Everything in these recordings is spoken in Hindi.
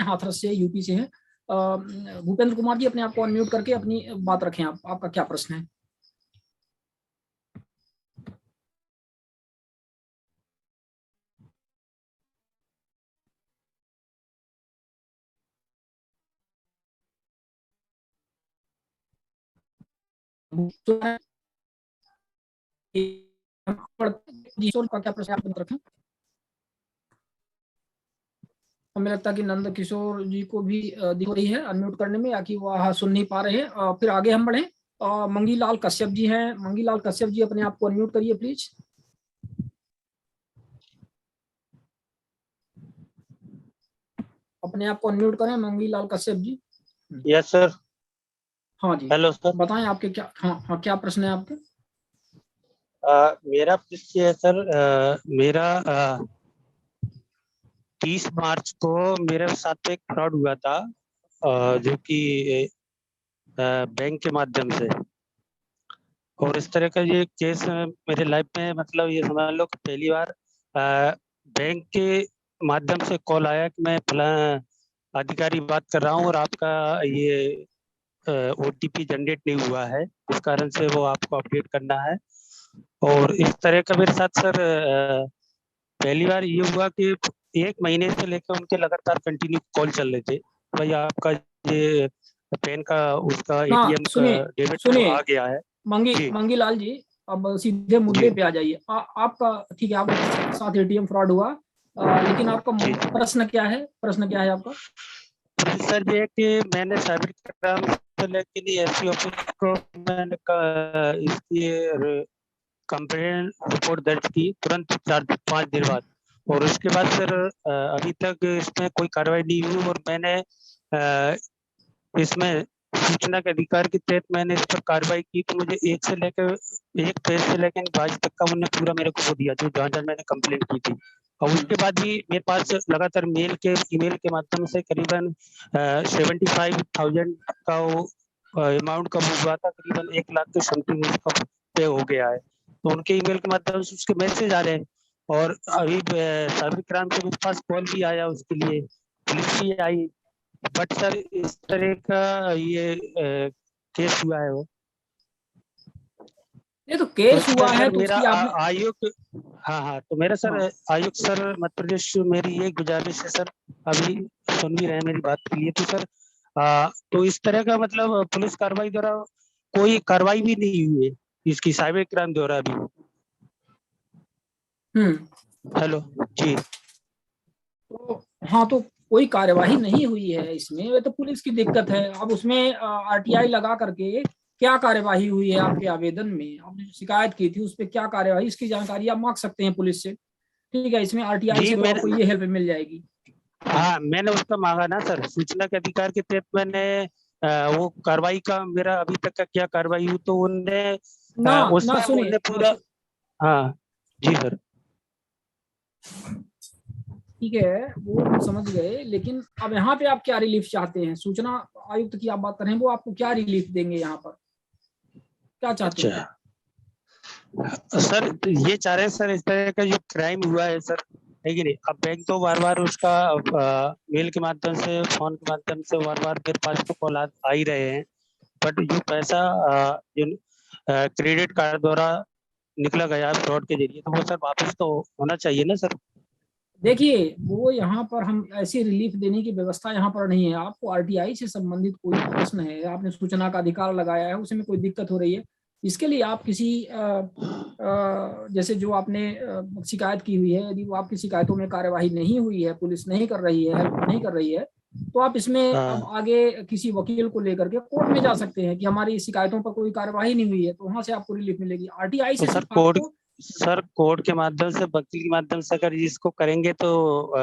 हाथरस से, यूपी से हैं। भूपेंद्र कुमार जी, अपने आप को अनम्यूट करके अपनी बात रखें। आपका क्या प्रश्न है? का क्या प्रश्न आप रखें? हमें लगता है कि नंद किशोर जी को भी दिक्कत हो रही है अनम्यूट करने में, या कि वह सुन नहीं पा रहे हैं। फिर आगे हम बढ़े। मंगीलाल कश्यप जी हैं। मंगीलाल कश्यप जी, अपने आप को अनम्यूट करिए प्लीज। अपने आप को अनम्यूट करें मंगीलाल कश्यप जी। Yes sir. हाँ जी, हेलो सर। बताएं आपके क्या, हाँ क्या प्रश्न है आपके? मेरा प्रश्न है सर, मेरा 30 मार्च को मेरे साथ एक फ्रॉड हुआ था, जो कि बैंक के माध्यम से। और इस तरह का ये केस मेरे लाइफ में, मतलब ये समझ लो कि पहली बार बैंक के माध्यम से कॉल आया कि मैं फलाना अधिकारी बात कर रहा हूँ और आपका ये ओटीपी जनरेट नहीं हुआ है, इस कारण से वो आपको अपडेट करना है। और इस तरह का मेरे साथ सर पहली बार ये हुआ कि 1 महीने से लेकर उनके लगातार कंटिन्यू कॉल चल रहे थे, भाई आपका ये पेन का उसका ना एटीएम का सुनिए, डेबिट सुनिए आ गया है। जी मंगीलाल जी, अब सीधे मुद्दे जी पे आ जाइए। आपका ठीक है, आपके साथ एटीएम फ्रॉड हुआ, लेकिन आपका जी। प्रश्न क्या है? प्रश्न क्या है आपका? सर ये है कि मैंने साइबर क्राइम से लेकर एसपी ऑफिस को मैंने इसकी कंप्लेंट रिपोर्ट दर्ज की तुरंत 4-5 दिन बाद। और उसके बाद सर अभी तक इसमें कोई कार्रवाई नहीं हुई। और मैंने इसमें सूचना के अधिकार के तहत मैंने इस पर कार्रवाई की, तो मुझे एक पेज से लेकर 22 तक का उन्होंने पूरा मेरे को वो दिया, जो जहाँ मैंने कंप्लेंट की थी। और उसके बाद भी मेरे पास लगातार ईमेल के माध्यम से करीबन 75,000 का वो अमाउंट का वो हुआ था, करीबन 1 लाख के समथिंग उसका पे हो गया है। तो उनके ईमेल के माध्यम से उसके मैसेज आ रहे हैं। और अभी साइबर क्राइम से मेरे पास कॉल भी आया, उसके लिए पुलिस भी आई। बट सर इस तरह का ये केस हुआ है वो। ये तो तो केस हुआ इसमें है सर तो मेरा उसकी आपने, आयुक्त, हाँ हाँ, तो मेरा सर हाँ आयुक्त सर मध्य प्रदेश, मेरी ये गुजारिश है सर, अभी सुन भी रहे हैं मेरी बात के लिए, तो सर तो इस तरह का मतलब पुलिस कार्रवाई द्वारा कोई कार्रवाई भी नहीं हुई है इसकी, साइबर क्राइम द्वारा भी। हेलो जी। तो हाँ, तो कोई कार्यवाही नहीं हुई है इसमें, वो तो पुलिस की दिक्कत है। अब उसमें आरटीआई लगा करके क्या कार्यवाही हुई है आपके आवेदन में? आपने जो शिकायत की थी उस पर क्या कार्यवाही, इसकी जानकारी आप मांग सकते हैं पुलिस से। ठीक है, इसमें आरटीआई जी से तो मैंने, आपको ये हेल्प मिल जाएगी। हाँ मैंने उसका मांगा ना सर, सूचना के अधिकार के तहत मैंने वो कार्रवाई का, मेरा अभी तक का क्या कार्रवाई हुई, तो उनने ना उस ना टाइम सुनिए उनने ना पूरा, हाँ जी सर। ठीक है, वो हम समझ गए, लेकिन अब यहाँ पे आप क्या रिलीफ चाहते हैं? सूचना आयुक्त की आप बात कर रहे हैं, वो आपको क्या रिलीफ देंगे यहाँ पर? क्या चाहते हैं? अच्छा सर, तो ये चाह रहे हैं सर, इस तरह का जो क्राइम हुआ है सर, है कि नहीं, अब बैंक तो बार बार उसका मेल के माध्यम से, फोन के माध्यम से बार बार मेरे पास तो कॉल आ ही रहे हैं। बट जो पैसा जो क्रेडिट कार्ड द्वारा निकला गया फ्रॉड के जरिए, तो वो सर वापस तो होना चाहिए ना सर। देखिए, वो यहाँ पर हम ऐसी रिलीफ देने की व्यवस्था यहाँ पर नहीं है। आपको आरटीआई से संबंधित कोई प्रश्न है, आपने सूचना का अधिकार लगाया है, उसमें कोई दिक्कत हो रही है, इसके लिए आप किसी जैसे जो आपने शिकायत की हुई है, यदि वो आपकी शिकायतों में कार्यवाही नहीं हुई है, पुलिस नहीं कर रही है, हेल्प नहीं कर रही है, तो आप इसमें अब हाँ आगे किसी वकील को लेकर के कोर्ट में जा सकते हैं कि हमारी शिकायतों पर कोई कार्यवाही नहीं हुई है, तो वहां से आपको रिलीफ मिलेगी। आरटीआई तो से सर सिर्फ आपको, कोर्ट के माध्यम से, वकील के माध्यम से अगर इसको करेंगे तो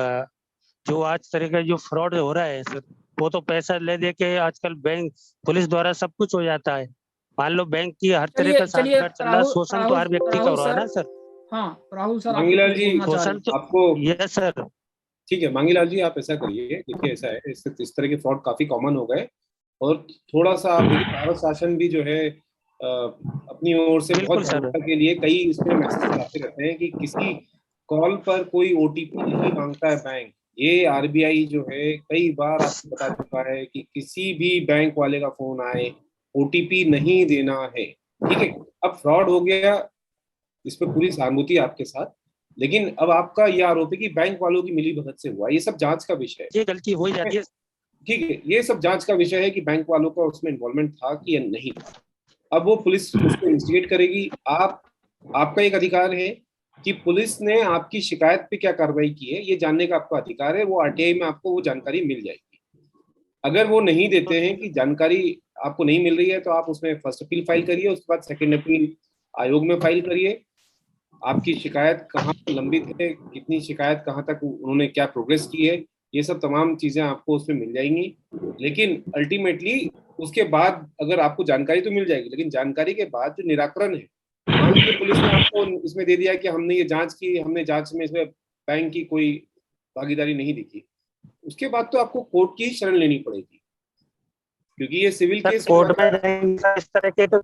जो आज तरह का जो फ्रॉड हो रहा है सर, वो तो पैसा ले दे के आजकल बैंक पुलिस द्वारा सब कुछ हो जाता है। मान लो बैंक की हर तरह चलिए का चलिए साठगांठ चल रहा है, राहुल शोषण तो राहुल हर व्यक्ति का राहुल हो रहा है सर, ना सर। हाँ राहुल सर, आपको मांगीलाल कुछ जी, बोलना चाह रहे शोषण हैं? तो, आपको यस सर। ठीक है मांगीलाल जी, आप ऐसा करिए, देखिए ऐसा है, इस तरह के फ्रॉड काफी कॉमन हो गए। और थोड़ा सा आप देखिए, भारत शासन भी जो है अपनी ओर से बहुत बिल्कुल सर। जागरूकता के लिए कई इसमें मैसेज आते रहते हैं कि किसी कॉल पर कोई ओटीपी नहीं मांगता है बैंक, ये आरबीआई जो है कई बार आपको बता चुका है कि किसी भी बैंक वाले का फोन आए, ओटीपी नहीं देना है। ठीक है, अब फ्रॉड हो गया, इस पर पूरी सहानुभूति आपके साथ, लेकिन अब आपका ये आरोप है कि बैंक वालों की मिलीभगत से हुआ। ये सब जांच का विषय है। ये गलती हो ही जाती है। ठीक है, ये सब जांच का विषय है कि बैंक वालों का उसमें इन्वॉल्वमेंट था कि या नहीं था। अब वो पुलिस उसको इन्वेस्टिगेट करेगी। आपका एक अधिकार है कि पुलिस ने आपकी शिकायत पे क्या कार्रवाई की है, ये जानने का आपका अधिकार है। वो आरटीआई में आपको वो जानकारी मिल जाएगी। अगर वो नहीं देते हैं कि जानकारी आपको नहीं मिल रही है, तो आप उसमें फर्स्ट अपील फाइल करिए, उसके बाद सेकंड अपील आयोग में फाइल करिए। आपकी शिकायत कहाँ लंबित है, कितनी शिकायत कहाँ तक उन्होंने क्या प्रोग्रेस की है, ये सब तमाम चीजें आपको उसमें मिल जाएंगी। लेकिन अल्टीमेटली उसके बाद अगर आपको जानकारी तो मिल जाएगी, लेकिन जानकारी के बाद जो निराकरण है, मान लीजिए पुलिस ने आपको इसमें दे दिया कि हमने ये जांच की, हमने जांच में इसमें बैंक की कोई भागीदारी नहीं दिखी, उसके बाद तो आपको कोर्ट की ही शरण लेनी पड़ेगी, क्योंकि ये सिविल केस कोर्ट में रहेंगे सर, इस तरह के तो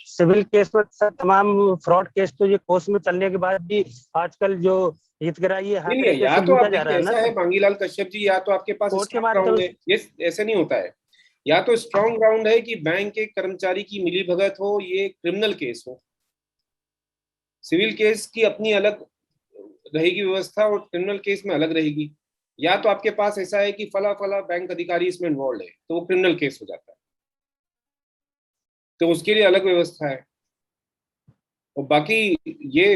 सिविल केस में सर, तमाम फ्रॉड केस तो ये कोर्ट में चलने के बाद भी आजकल जो हितग्राही हर नहीं है। तरीके या से तो आप लूटा जा रहा देखिए, है ना ऐसा है सर, मांगीलाल कश्यप जी, या तो आपके पास कोर्ट के स्ट्रांग माध्यम ग्राउंड है, से। ये ऐसे नहीं होता है। या तो स्ट्रांग ग्राउंड है कि बैंक के कर्मचारी की मिलीभगत हो, ये क्रिमिनल केस हो। सिविल केस की अपनी अलग रहेगी व्यवस्था और क्रिमिनल केस में अलग रहेगी। या तो आपके पास ऐसा है कि फला फला बैंक अधिकारी इसमें इन्वॉल्व है, तो वो क्रिमिनल केस हो जाता है, तो उसके लिए अलग व्यवस्था है। और बाकी ये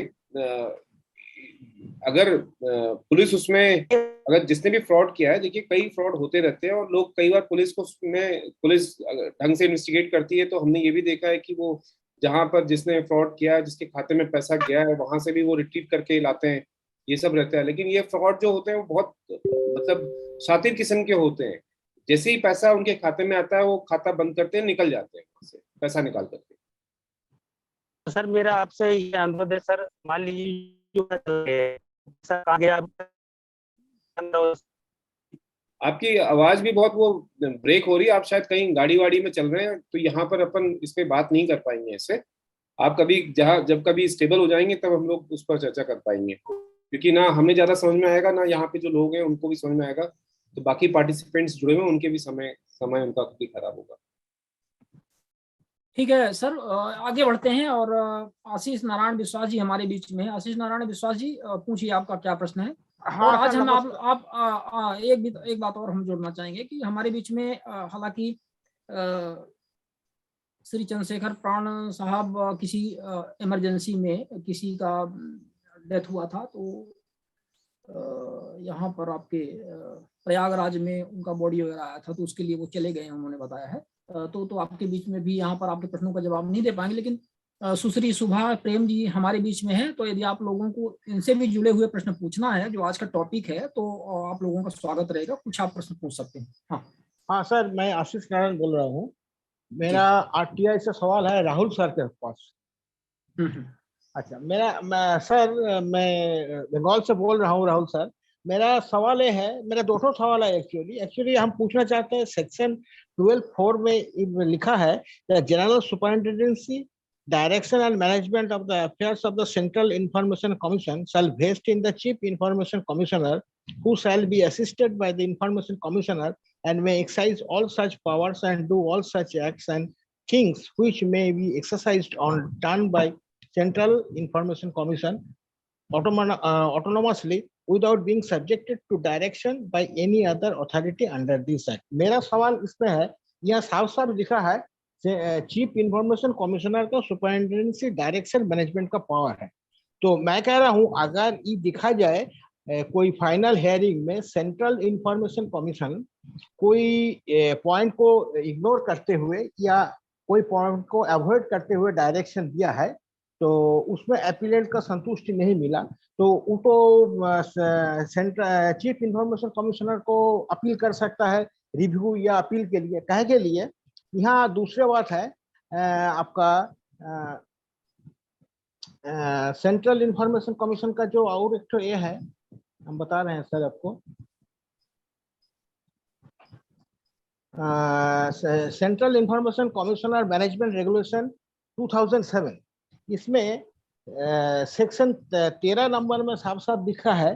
अगर पुलिस उसमें, अगर जिसने भी फ्रॉड किया है, देखिए कई फ्रॉड होते रहते हैं और लोग कई बार पुलिस को उसमें, पुलिस ढंग से इन्वेस्टिगेट करती है, तो हमने ये भी देखा है कि वो जहां पर जिसने फ्रॉड किया है, जिसके खाते में पैसा गया है, वहां से भी वो रिट्रीव करके लाते हैं। ये सब रहता है। लेकिन ये फ्रॉड जो होते हैं वो बहुत मतलब शातिर किस्म के होते हैं। जैसे ही पैसा उनके खाते में आता है, वो खाता बंद करते हैं, निकल जाते हैं वहां से पैसा निकाल करके। सर मेरा आपसे ये अनुरोध है सर, मान लीजिए सर आगे आप आपकी आवाज भी बहुत वो ब्रेक हो रही है। आप शायद कहीं गाड़ी वाड़ी में चल रहे हैं, तो यहाँ पर अपन इस पे बात नहीं कर पाएंगे ऐसे। आप कभी जब कभी स्टेबल हो जाएंगे तब हम लोग उस पर चर्चा कर पाएंगे, क्योंकि ना हमें ज्यादा समझ में आएगा, ना यहाँ पे जो लोग हैं उनको भी समझ में आएगा, तो बाकी पार्टिसिपेंट्स जुड़े हुए उनके भी समय समय उनका भी खराब होगा। ठीक है सर, आगे बढ़ते हैं और आशीष नारायण विश्वास जी हमारे बीच में हैं। आशीष नारायण विश्वास जी, पूछिए आपका क्या प्रश्न है। हाँ और आज सर, हम आप एक बात और हम जोड़ना चाहेंगे कि हमारे बीच में हालांकि श्री चंद्रशेखर प्राण साहब किसी इमरजेंसी में किसी का डेथ हुआ था, तो यहाँ पर आपके प्रयागराज में उनका बॉडी वगैरह आया था, तो उसके लिए वो चले गए, उन्होंने बताया है। तो आपके बीच में भी यहाँ पर आपके प्रश्नों का जवाब नहीं दे पाएंगे, लेकिन सुश्री सुभा प्रेम जी हमारे बीच में है, तो यदि आप लोगों को इनसे भी जुड़े हुए प्रश्न पूछना है, जो आज का टॉपिक है, तो आप लोगों का स्वागत रहेगा, कुछ आप प्रश्न पूछ सकते हैं। हाँ हाँ सर, मैं आशीष नारायण बोल रहा हूँ। मेरा आरटीआई से सवाल है राहुल सर के पास। अच्छा, मैं बंगाल से बोल रहा हूँ राहुल सर। मेरा सवाल ये है, मेरा दो सवाल है एक्चुअली हम पूछना चाहते हैं। सेक्शन 12(4) में लिखा है general superintendence direction and management of the affairs of the central information commission shall vest in the chief information commissioner who shall be assisted by the information commissioner and may exercise all such powers and do all such acts and things which may be exercised on done by Central Information Commission autonomously without being subjected to direction by any other authority under this act. मेरा सवाल इसमें है, यहाँ साफ साफ लिखा है चीफ इंफॉर्मेशन कमिश्नर का सुपरिटेंडेंसी डायरेक्शन मैनेजमेंट का पावर है। तो मैं कह रहा हूँ अगर ये दिखा जाए कोई फाइनल हेयरिंग में सेंट्रल इंफॉर्मेशन कमीशन कोई पॉइंट को इग्नोर करते हुए या कोई पॉइंट को अवॉइड करते हुए डायरेक्शन दिया है, तो उसमें अपीलेंट का संतुष्टि नहीं मिला, तो वो तो सेंट्रल चीफ इंफॉर्मेशन कमिश्नर को अपील कर सकता है रिव्यू या अपील के लिए। कहे के लिए यहाँ दूसरी बात है आपका सेंट्रल इंफॉर्मेशन कमीशन का जो और एक तो ये है, हम बता रहे हैं सर आपको, central information commissioner management regulation 2007, इसमें सेक्शन 13 नंबर में साफ साफ लिखा है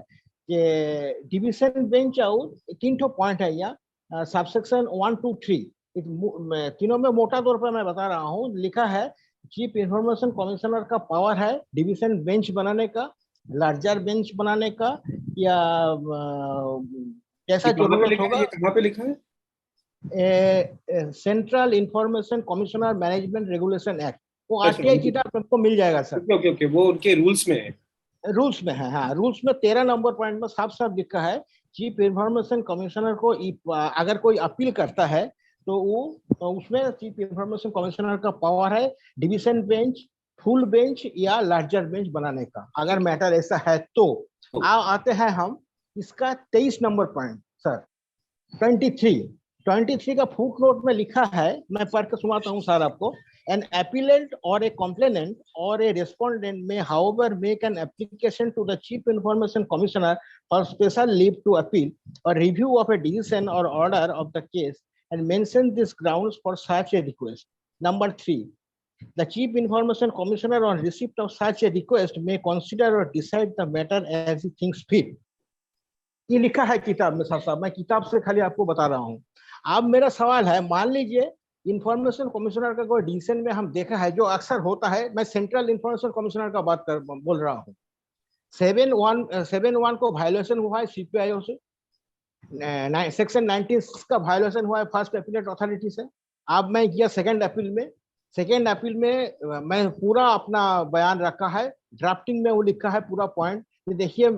कि डिवीजन बेंच और 3 ठो पॉइंट है यहाँ, सबसेक्शन 1 to 3 तीनों में मोटा तौर पर मैं बता रहा हूँ, लिखा है चीफ इंफॉर्मेशन कमिश्नर का पावर है डिवीजन बेंच बनाने का, लार्जर बेंच बनाने का, या जैसा ये कहाँ पे जरूरत लिखा है, होगा। ये कहाँ पे लिखा है? Central information commissioner management regulation act, वो अच्छा, आरटीआई किताब आपको मिल जाएगा सर। ओके ओके ओके, वो उनके रूल्स में है। रूल्स में है, हाँ रूल्स में 13 नंबर पॉइंट में साफ साफ लिखा है चीफ इंफॉर्मेशन कमिश्नर को अगर कोई अपील करता है तो वो उसमें चीफ इंफॉर्मेशन कमिश्नर का पावर है डिवीजन बेंच, फुल बेंच या लार्जर बेंच बनाने का, अगर मैटर ऐसा है तो। आते हैं हम इसका 23 नंबर पॉइंट सर, 23 का फुट नोट में लिखा है, मैं पढ़ के सुनाता हूँ सर आपको। An appellant or a complainant or a respondent may, however, make an application to the Chief Information Commissioner for special leave to appeal or review of a decision or order of the case and mention these grounds for such a request. Number 3, the Chief Information Commissioner on receipt of such a request may consider or decide the matter as he thinks fit. ये लिखा है किताब में साहब, मैं किताब से खाली आपको बता रहा हूँ। अब मेरा सवाल है, मान लीजिए इंफॉर्मेशन कमिश्नर का कोई डिसीजन में हम देखा है, जो अक्सर होता है, मैं सेंट्रल इंफॉर्मेशन कमिश्नर का बोल रहा हूँ, 7(1) को वायलेशन हुआ है सीपीआईओ से, सेक्शन 96 का वायलेशन हुआ है फर्स्ट अपीलेट अथॉरिटी से। अब मैं किया सेकंड अपील में मैं पूरा अपना बयान रखा है, ड्राफ्टिंग में वो लिखा है पूरा पॉइंट, देखिए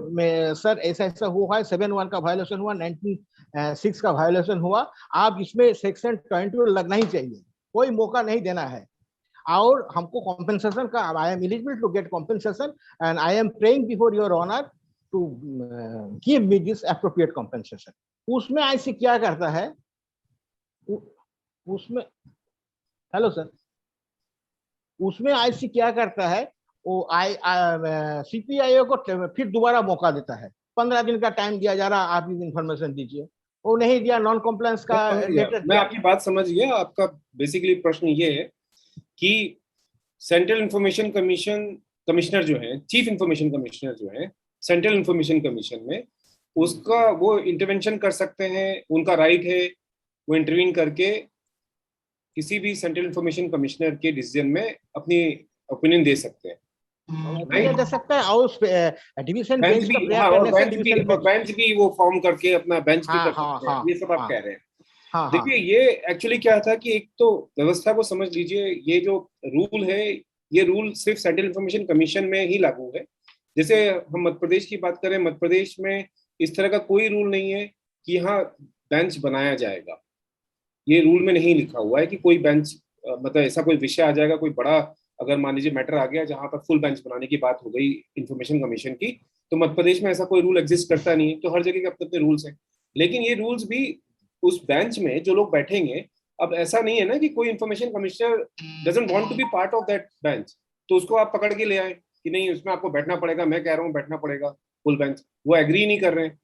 सर ऐसा ऐसा हुआ है, 7(1) का वायलेशन हुआ, 96 का वायलेशन हुआ, आप इसमें सेक्शन 22 लगना ही चाहिए, कोई मौका नहीं देना है, और हमको कॉम्पेंसेशन का, I am eligible to get compensation and I am praying before your honour to give me this appropriate compensation. उसमें आईसी क्या करता है, उसमें हेलो सर, उसमें आईसी क्या करता है, वो सीपीआईओ को फिर दोबारा मौका देता है, 15 दिन का टाइम दिया जा रहा, आप इंफॉर्मेशन दीजिए, वो नहीं दिया, नॉन कॉम्प्लायंस का लेटर। मैं आपकी बात समझ गया, आपका बेसिकली प्रश्न ये है कि सेंट्रल इंफॉर्मेशन कमिश्नर जो है, चीफ इंफॉर्मेशन कमिश्नर जो है सेंट्रल इंफॉर्मेशन कमीशन में, उसका वो इंटरवेंशन कर सकते हैं, उनका राइट है वो इंटरवीन करके किसी भी सेंट्रल इंफॉर्मेशन कमिश्नर के डिसीजन में अपनी ओपिनियन दे सकते हैं, दे सकते हैं, और डिवीजन बेंच का प्रयास करने से डिवीजन बेंच भी वो फॉर्म करके अपना बेंच भी कर सकते हैं, ये सब आप कह रहे हैं। देखिए ये एक्चुअली क्या था कि एक तो व्यवस्था को समझ लीजिए, ये जो रूल है, ये रूल सिर्फ सेंट्रल इंफॉर्मेशन कमीशन में ही लागू है। जैसे हम मध्य प्रदेश की बात करें, मध्य प्रदेश में इस तरह का कोई रूल नहीं है कि यहाँ बेंच बनाया जाएगा, ये रूल में नहीं लिखा हुआ है कि कोई बेंच, मतलब ऐसा कोई विषय आ जाएगा, कोई बड़ा अगर मान लीजिए मैटर आ गया जहां पर फुल बेंच बनाने की बात हो गई इंफॉर्मेशन कमीशन की, तो मध्य प्रदेश में ऐसा कोई रूल एग्जिस्ट करता नहीं है, तो हर जगह के अपने अपने रूल्स हैं। लेकिन ये रूल्स भी उस बेंच में जो लोग बैठेंगे, अब ऐसा नहीं है ना कि कोई information commissioner doesn't want to be part of that bench, तो उसको आप पकड़ के ले आए कि नहीं उसमें आपको बैठना पड़ेगा, मैं कह रहा हूँ बैठना पड़ेगा फुल बेंच, वो एग्री नहीं कर रहे हैं।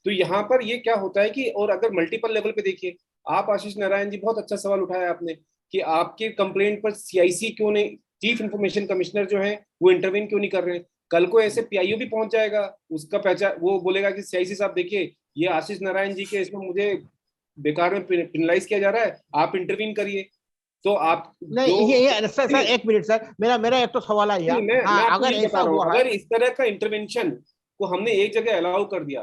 तो यहाँ पर ये क्या होता है कि, और अगर मल्टीपल लेवल पे देखिए, आप आशीष नारायण जी बहुत अच्छा सवाल उठाया आपने कि आपके कंप्लेंट पर सीआईसी क्यों नहीं, चीफ इंफॉर्मेशन कमिश्नर जो है वो इंटरवीन क्यों नहीं कर रहे हैं। कल को ऐसे पीआईओ भी पहुंच जाएगा, उसका पहचान, वो बोलेगा कि सीआईसी साहब देखिए ये आशीष नारायण जी के इसमें मुझे बेकार में पेनलाइज किया जा रहा है, आप इंटरवीन करिए। तो आप नहीं ये सर एक मिनट सर, मेरा एक तो सवाल है यार, अगर ऐसा हुआ है, अगर इस तरह का इंटरवेंशन को हमने एक जगह अलाउ कर दिया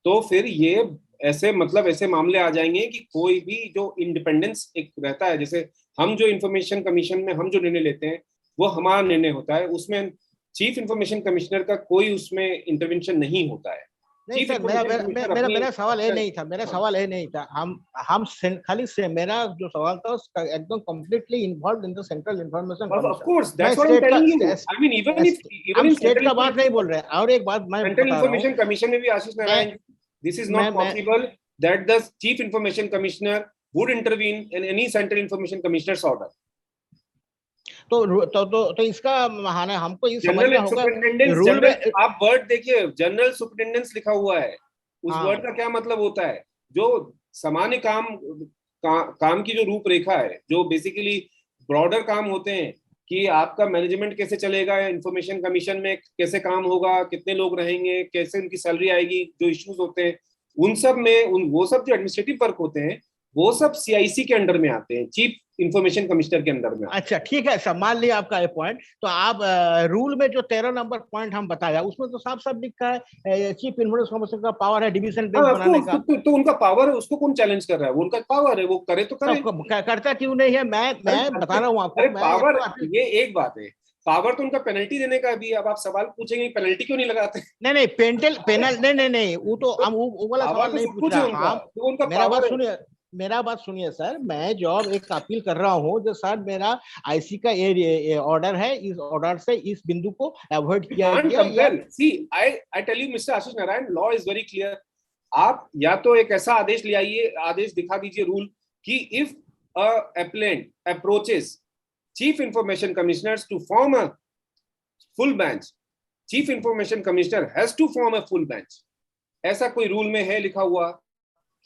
तो फिर ये ऐसे मतलब ऐसे मामले आ जाएंगे कि कोई भी जो इंडिपेंडेंस एक रहता है, जैसे हम जो इंफॉर्मेशन कमीशन में हम जो निर्णय लेते हैं वो हमारा निर्णय होता है, उसमें चीफ इंफॉर्मेशन कमिश्नर का कोई उसमें इंटरवेंशन नहीं होता है। नहीं सर, मेरा सवाल ये नहीं था, मेरा सवाल ये नहीं था, हम खाली से मेरा जो सवाल था उसका एकदम completely involved in the central information commission. Of course that's what I am telling you, I mean even in state का बात नहीं बोल रहे हैं। और एक बात मैं सेंट्रल इंफॉर्मेशन कमीशन में भी Ashish Narayan, this is not possible that the chief information commissioner would intervene in any central information commissioner's order. तो इसका माने हमको ये समझना होगा, रूल में आप वर्ड देखिए, जनरल सुपरिटेंडेंस लिखा हुआ है, उस वर्ड का क्या मतलब होता है, जो सामान्य काम की जो रूपरेखा है, जो बेसिकली ब्रॉडर काम होते हैं कि आपका मैनेजमेंट कैसे चलेगा, इंफॉर्मेशन कमीशन में कैसे काम होगा, कितने लोग रहेंगे, कैसे उनकी सैलरी आएगी, जो इश्यूज होते हैं उन सब में, वो सब जो एडमिनिस्ट्रेटिव वर्क होते हैं वो सब सीआईसी के अंडर में आते हैं, चीफ इंफॉर्मेशन कमिश्नर के अंडर में आते हैं। अच्छा ठीक है सर, मान लिया आपका ये पॉइंट। तो आप रूल में जो 13 नंबर पॉइंट हम बताया उसमें तो साफ साफ लिखा है चीफ इन्फॉर्मेशन कमिश्नर का पावर है डिवीजन बेंच हाँ, बनाने का। तो उनका पावर है, उसको कौन चैलेंज कर रहा है? वो उनका पावर है, वो करे तो करे। तो करता क्यों नहीं है? मैं बता रहा हूँ आपको। अरे मैं पावर, ये एक बात है, पावर तो उनका पेनल्टी देने का भी है। अब आप सवाल पूछेंगे पेनल्टी क्यों नहीं लगाते? नहीं पेनल नहीं वो तो हम वो वाला पावर सवाल तो नहीं सब पूछ कुछ है रहा उनका, हम। तो उनका मेरा बात पावर है। सुनिए, मेरा बात सुनिए सर। मैं जॉब एक अपील कर रहा हूँ जो सर मेरा आईसी का ये ऑर्डर है, इस ऑर्डर से इस बिंदु को अवॉइड किया can't गया या compel. See, I tell you, Mr. Ashish Narayan, law is very clear. आप या तो एक ऐसा आदेश ले आइए, आदेश दिखा दीजिए रूल कि if applicant approaches chief information commissioners to form a full bench, chief information commissioner has to form a full bench. ऐसा कोई रूल में है लिखा हुआ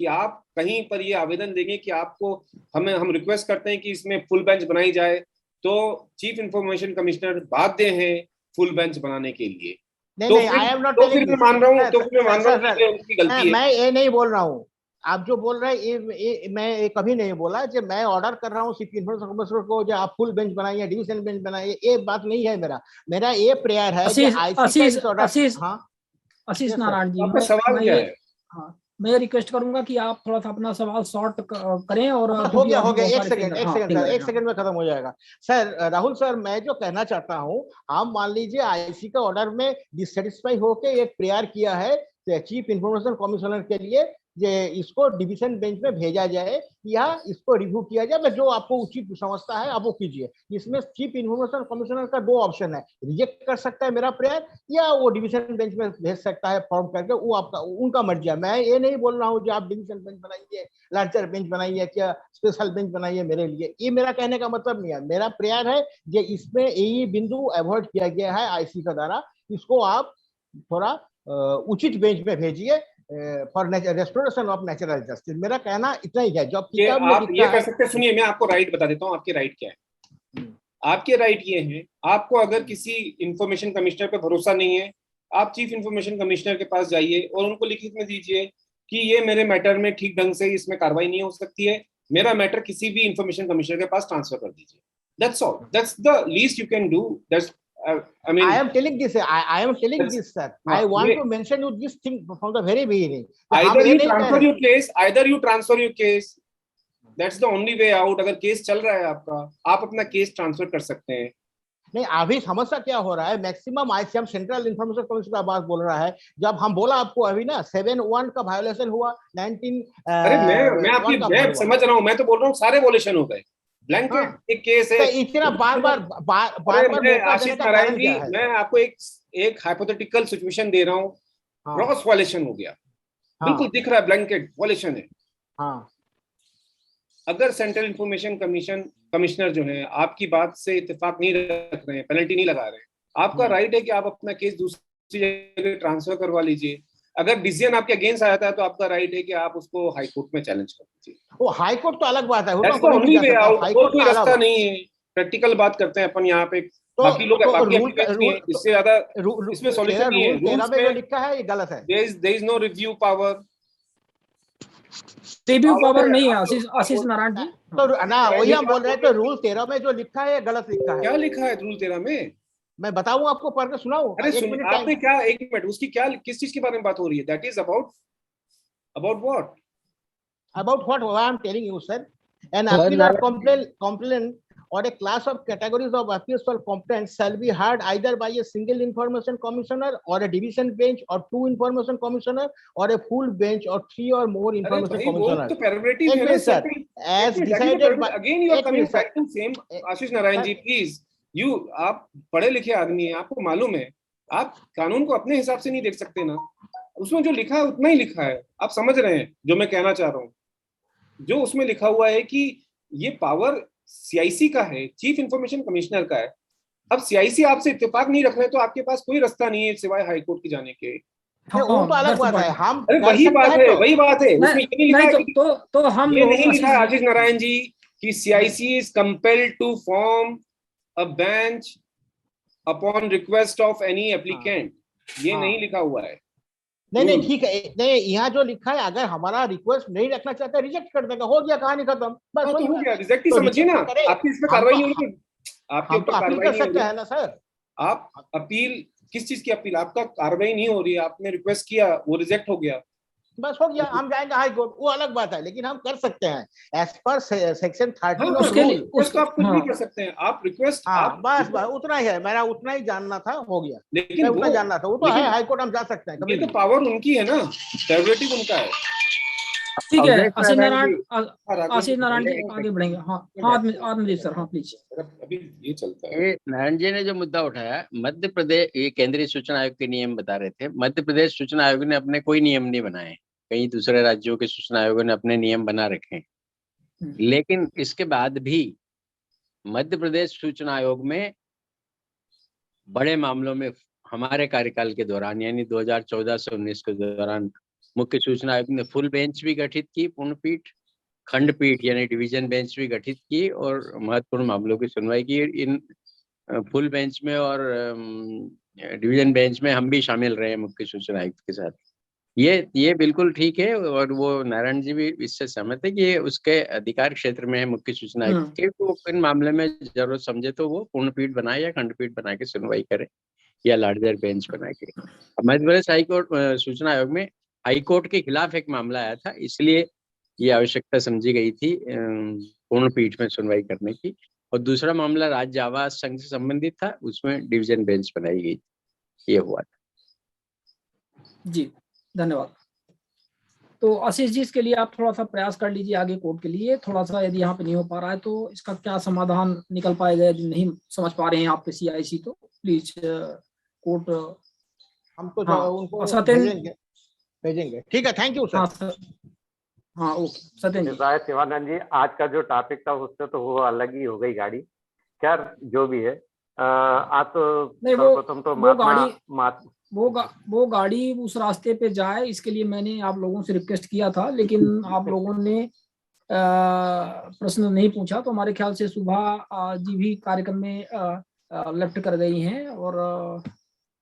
कि आप कहीं पर ये आवेदन देंगे कि आपको हम रिक्वेस्ट करते हैं कि इसमें फुल बेंच बनाई जाए, तो चीफ इंफॉर्मेशन कमिश्नर बाध्य हैं फुल बेंच बनाने के लिए? नहीं आई एम नॉट तो फिर मैं मान रहा हूँ, तो फिर मैं मान रहा हूँ कि उनकी गलती है। मैं ये नहीं बोल रहा हूँ, आप जो बोल रहे हैं मैं ये कभी नहीं बोला कि मैं ऑर्डर कर रहा हूँ चीफ इंफॉर्मेशन कमिश्नर को जो आप फुल बेंच बनाइए, डिवीजन बेंच बनाइए, ये बात नहीं है। मेरा ये प्रेयर है कि आईसी का इस ऑर्डर। हाँ आशीष नारायण जी, आपका सवाल क्या है? हाँ, मैं रिक्वेस्ट करूंगा कि आप थोड़ा सा अपना सवाल शॉर्ट करें। और हो गया एक सेकंड सर, एक हाँ। सेकंड में खत्म हो जाएगा। सर राहुल सर, मैं जो कहना चाहता हूँ, हम मान लीजिए आईसी का ऑर्डर में डिससेटिस्फाई होके एक प्रेयर किया है चीफ इंफॉर्मेशन कमिश्नर के लिए ये इसको डिवीजन बेंच में भेजा जाए या इसको रिव्यू किया जाए, जो आपको उचित समझता है आप वो कीजिए। इसमें चीफ इंफॉर्मेशन कमिश्नर का दो ऑप्शन है, रिजेक्ट कर सकता है मेरा प्रेयर या वो डिवीजन बेंच में भेज सकता है फॉर्म करके, वो आपका उनका मर्जी है। मैं ये नहीं बोल रहा हूँ कि आप डिवीजन बेंच बनाइए, लार्जर बेंच बनाइए, क्या स्पेशल बेंच बनाइए मेरे लिए, ये मेरा कहने का मतलब नहीं है। मेरा प्रेयर है कि इसमें यही बिंदु अवॉइड किया गया है आईसी का द्वारा, इसको आप थोड़ा उचित बेंच में भेजिए for restoration of natural justice. मेरा कहना इतना ही है। जो किताब में आप ये कर सकते हैं, सुनिए मैं आपको राइट बता देता हूँ। आपके राइट क्या है? आपके राइट ये है, आपको अगर किसी इंफॉर्मेशन कमिश्नर पे भरोसा नहीं है, आप चीफ इंफॉर्मेशन कमिश्नर के पास जाइए और उनको लिखित में दीजिए कि ये मेरे मैटर में ठीक ढंग से इसमें कार्रवाई नहीं हो सकती है, मेरा मैटर किसी भी इंफॉर्मेशन कमिश्नर के पास ट्रांसफर कर दीजिए। That's all. That's the least you can do. That's I mean, I am telling this. I am telling this, sir. I want to mention you this thing from the very beginning. Either you transfer your case, either you transfer your case. That's the only way out. अगर केस चल रहा है आपका, आप अपना केस ट्रांसफर कर सकते हैं। नहीं, अभी समस्या क्या हो रहा है, maximum ICM central information commissioner का बात बोल रहा है। जब हम बोला आपको अभी ना 7(1) का वायोलेशन हुआ, 19 अरे मैं समझ रहा हूँ, मैं तो बोल रहा हूँ सारे वायोलेशन हो गए। ब्लैंकेट एक केस है, तो इतना बार आशीष नारायण जी, मैं आपको एक हाइपोथेटिकल सिचुएशन दे रहा हूँ। क्रॉस वायोलेशन हो गया, बिल्कुल दिख रहा है ब्लैंकेट वायोलेशन है। हाँ, अगर सेंट्रल इंफॉर्मेशन कमिश्नर जो है आपकी बात से इत्तेफाक नहीं रख रहे हैं, पेनल्टी नहीं लगा रहे हैं, आपका राइट है कि आप अपना केस दूसरी जगह ट्रांसफर करवा लीजिए। अगर डिसीजन आपके अगेंस्ट आता है तो आपका राइट है कि आप उसको हाई कोर्ट में चैलेंज कर दीजिए। वो हाई कोर्ट तो अलग बात है, कोई रास्ता नहीं है। प्रैक्टिकल बात करते हैं अपन यहाँ पे, बाकी लोग इससे ज्यादा इसमें सॉल्यूशन नहीं है। रूल्स में लिखा है ये गलत है। There is no review power, review power नहीं है आशीष नारायण जी। तो ना वही हम बोल रहे हैं, तो रूल 13 में जो लिखा है गलत लिखा है। क्या लिखा है रूल 13 में? मैं बताऊं आपको, पढ़ के सुनाऊं? अरे आपने क्या, एक मिनट, उसकी क्या, किस चीज के बारे में बात हो रही है? That is about what? About what I am telling you, sir. An appeal or complaint or a class of categories of appeals or complaints shall be heard either by a single information commissioner or a division bench or 2 information commissioner or a full bench or 3 or more information commissioner. तो prerogative है ना sir, as decided by, again you are coming back to same. Ashish Narayan ji please, आप पढ़े लिखे आदमी हैं, आपको मालूम है, आप कानून को अपने हिसाब से नहीं देख सकते ना। उसमें जो लिखा है उतना ही लिखा है। आप समझ रहे हैं जो मैं कहना चाह रहा हूँ? जो उसमें लिखा हुआ है कि ये पावर सीआईसी का है, चीफ इंफॉर्मेशन कमिश्नर का है। अब सीआईसी आपसे इत्तेफाक नहीं रख रहे तो आपके पास कोई रास्ता नहीं है सिवाय हाई कोर्ट के जाने के। वो तो अलग बात है। हम वही बात है उसमें ये नहीं लिखा है तो हम ये नहीं लिखा है आशीष नारायण जी कि CIC is compelled to form a bench upon request of any applicant, ये हाँ। नहीं लिखा हुआ है। नहीं नहीं ठीक है, नहीं यहाँ जो लिखा है, अगर हमारा रिक्वेस्ट नहीं रखना चाहता रिजेक्ट कर देगा, हो गया, कहानी खत्म, बस हाँ, वही तो हो बात गया, है। रिजेक्ट ही तो समझिए रिजेक्ट ना, करे, आपकी इस पर हम कार्रवाई तो नहीं हो रही, आपके हम तो ऊपर अपील कार्रवाई कर नहीं हो सकते रही। हैं ना सर। आप अपील किस चीज की अपील, आपका कार्रवाई नहीं हो रही है, आपने रिक्वेस्ट किया, वो रिजेक्ट हो गया। बस हो गया, हम जाएंगे हाई कोर्ट, वो अलग बात है, लेकिन हम कर सकते हैं एज पर सेक्शन 13 हाँ, ऑफ उसके लिए रूल। रिक्वेस्ट आप कुछ भी हाँ कर सकते हैं, आप रिक्वेस्ट हाँ आप, बस बस उतना ही है, मेरा उतना ही जानना था, हो गया। मैं लेकिन उतना वो, जानना था, वो तो है, लेकिन हाई कोर्ट हम जा सकते हैं कभी ये तो भी। पावर उनकी है ना, प्रेरोगेटिव उनका है। ठीक है। अवधेश आशीष नारायण नारायण जी, राघवेंद्र आशीष नारायण जी एक आगे बढ़ेंगे। हाँ सेकंड, हाँ, आत्मदीप सर, हाँ प्लीज। अभी ये चलता है। ये नारायण जी ने जो मुद्दा उठाया, मध्य प्रदेश, ये केंद्रीय सूचना आयोग के नियम बता रहे थे। मध्य प्रदेश सूचना आयोग ने अपने कोई नियम नहीं बनाए, कई दूसरे राज्यों के सूचना आयोगों ने अपने नियम बना रखे हैं। लेकिन इसके बाद भी मध्य प्रदेश सूचना आयोग में बड़े मामलों में हमारे कार्यकाल के दौरान, यानी 2014 से 19 के दौरान, मुख्य सूचना आयोग ने फुल बेंच भी गठित की, पूर्ण पीठ, खंडपीठ यानी डिवीजन बेंच भी गठित की और महत्वपूर्ण मामलों की सुनवाई की। इन फुल बेंच में और डिवीजन बेंच में हम भी शामिल रहे मुख्य सूचना आयुक्त के साथ। ये बिल्कुल ठीक है, और वो नारायण जी भी इससे सहमत है कि ये उसके अधिकार क्षेत्र में है मुख्य सूचना आयुक्त के। वो इन मामले में जरूरत समझे तो वो पूर्ण पीठ बनाए या खंडपीठ बना के सुनवाई करे, या लार्जर बेंच बना के। मध्य प्रदेश हाईकोर्ट सूचना आयोग में हाईकोर्ट के खिलाफ एक मामला आया था, इसलिए ये आवश्यकता समझी गई थी पूर्ण पीठ में सुनवाई करने की। और दूसरा मामला राज्य आवास संघ से संबंधित था, उसमें डिवीजन बेंच बनाई गई, ये हुआ था। जी धन्यवाद। तो आशीष जी, इसके लिए आप थोड़ा सा प्रयास कर लीजिए आगे कोर्ट के लिए, थोड़ा सा यदि यहाँ पे नहीं हो पा रहा है तो इसका क्या समाधान निकल पाएगा, यदि नहीं समझ पा रहे हैं आप CIC तो प्लीज कोर्ट। हम तो हाँ उनको सत्येंद्र, भेजेंगे। ठीक है, थैंक यू हाँ सर। सर, हाँ ओके सत्येंद्र जी। शायद शिवानंद जी, आज का जो टॉपिक था उससे तो वो अलग ही हो गई गाड़ी। खैर जो भी है, आज तो नहीं सर्वप्रथम तो वो गाड़ी उस रास्ते पे जाए, इसके लिए मैंने आप लोगों से रिक्वेस्ट किया था, लेकिन आप लोगों ने प्रश्न नहीं पूछा, तो हमारे ख्याल से सुबह जी भी कार्यक्रम में लेफ्ट कर गई हैं। और